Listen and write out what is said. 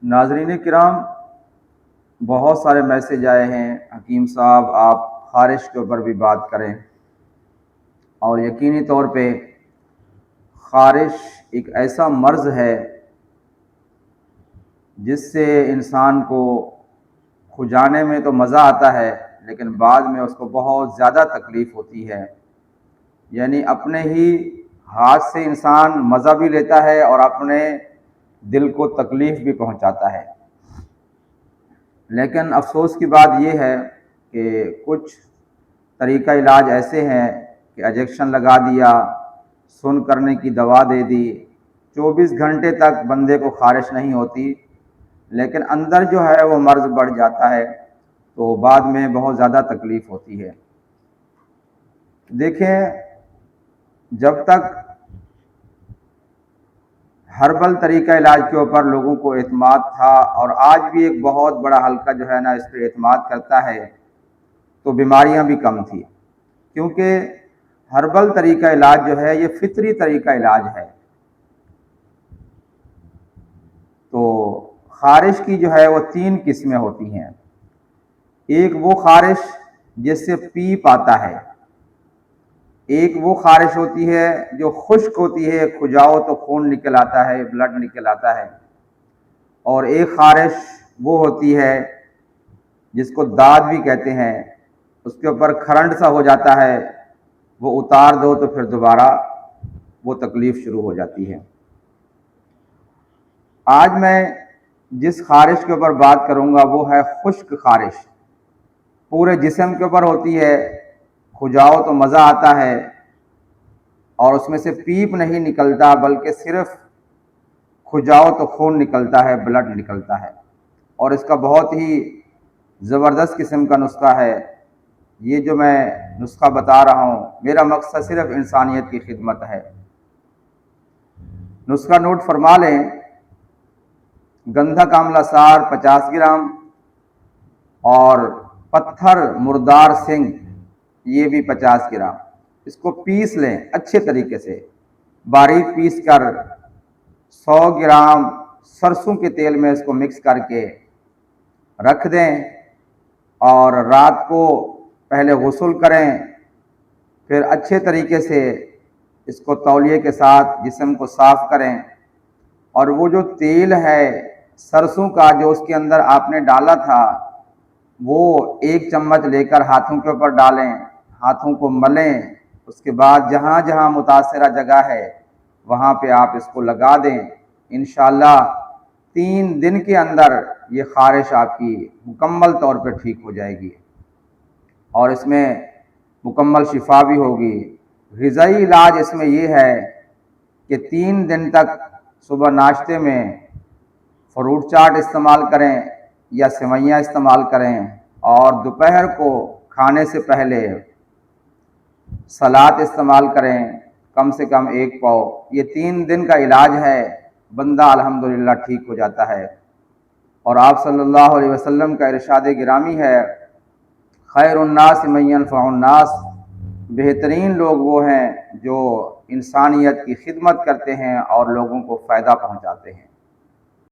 ناظرین کرام، بہت سارے میسیج آئے ہیں حکیم صاحب آپ خارش کے اوپر بھی بات کریں، اور یقینی طور پہ خارش ایک ایسا مرض ہے جس سے انسان کو کھجانے میں تو مزہ آتا ہے، لیکن بعد میں اس کو بہت زیادہ تکلیف ہوتی ہے۔ یعنی اپنے ہی ہاتھ سے انسان مزہ بھی لیتا ہے اور اپنے دل کو تکلیف بھی پہنچاتا ہے۔ لیکن افسوس کی بات یہ ہے کہ کچھ طریقہ علاج ایسے ہیں کہ انجیکشن لگا دیا، سن کرنے کی دوا دے دی، 24 گھنٹے تک بندے کو خارش نہیں ہوتی، لیکن اندر جو ہے وہ مرض بڑھ جاتا ہے تو بعد میں بہت زیادہ تکلیف ہوتی ہے۔ دیکھیں، جب تک ہربل طریقہ علاج کے اوپر لوگوں کو اعتماد تھا، اور آج بھی ایک بہت بڑا حلقہ جو ہے نا اس پہ اعتماد کرتا ہے، تو بیماریاں بھی کم تھی، کیونکہ ہربل طریقہ علاج جو ہے یہ فطری طریقہ علاج ہے۔ تو خارش کی جو ہے وہ 3 قسمیں ہوتی ہیں۔ ایک وہ خارش جس سے پیپ آتا ہے، ایک وہ خارش ہوتی ہے جو خشک ہوتی ہے، کھجاؤ تو خون نکل آتا ہے، بلڈ نکل آتا ہے، اور ایک خارش وہ ہوتی ہے جس کو داد بھی کہتے ہیں، اس کے اوپر کھرنڈ سا ہو جاتا ہے، وہ اتار دو تو پھر دوبارہ وہ تکلیف شروع ہو جاتی ہے۔ آج میں جس خارش کے اوپر بات کروں گا وہ ہے خشک خارش، پورے جسم کے اوپر ہوتی ہے، کھجاؤ تو مزہ آتا ہے، اور اس میں سے پیپ نہیں نکلتا بلکہ صرف کھجاؤ تو خون نکلتا ہے، بلڈ نکلتا ہے، اور اس کا بہت ہی زبردست قسم کا نسخہ ہے۔ یہ جو میں نسخہ بتا رہا ہوں، میرا مقصد صرف انسانیت کی خدمت ہے۔ نسخہ نوٹ فرما لیں: گندھک آملہ سار 50 گرام، اور پتھر مردار سنگھ یہ بھی 50 گرام۔ اس کو پیس لیں اچھے طریقے سے، باریک پیس کر 100 گرام سرسوں کے تیل میں اس کو مکس کر کے رکھ دیں، اور رات کو پہلے غسل کریں، پھر اچھے طریقے سے اس کو تولیے کے ساتھ جسم کو صاف کریں، اور وہ جو تیل ہے سرسوں کا جو اس کے اندر آپ نے ڈالا تھا، وہ 1 چمچ لے کر ہاتھوں کے اوپر ڈالیں، ہاتھوں کو ملیں، اس کے بعد جہاں جہاں متاثرہ جگہ ہے وہاں پہ آپ اس کو لگا دیں۔ انشاءاللہ 3 دن کے اندر یہ خارش آپ کی مکمل طور پہ ٹھیک ہو جائے گی، اور اس میں مکمل شفا بھی ہوگی۔ غذائی علاج اس میں یہ ہے کہ 3 دن تک صبح ناشتے میں فروٹ چاٹ استعمال کریں یا سوئیاں استعمال کریں، اور دوپہر کو کھانے سے پہلے سلاد استعمال کریں، کم سے کم 1 پاؤ۔ یہ 3 دن کا علاج ہے، بندہ الحمدللہ ٹھیک ہو جاتا ہے۔ اور آپ صلی اللہ علیہ وسلم کا ارشاد گرامی ہے: خیر الناس من ينفع الناس، بہترین لوگ وہ ہیں جو انسانیت کی خدمت کرتے ہیں اور لوگوں کو فائدہ پہنچاتے ہیں۔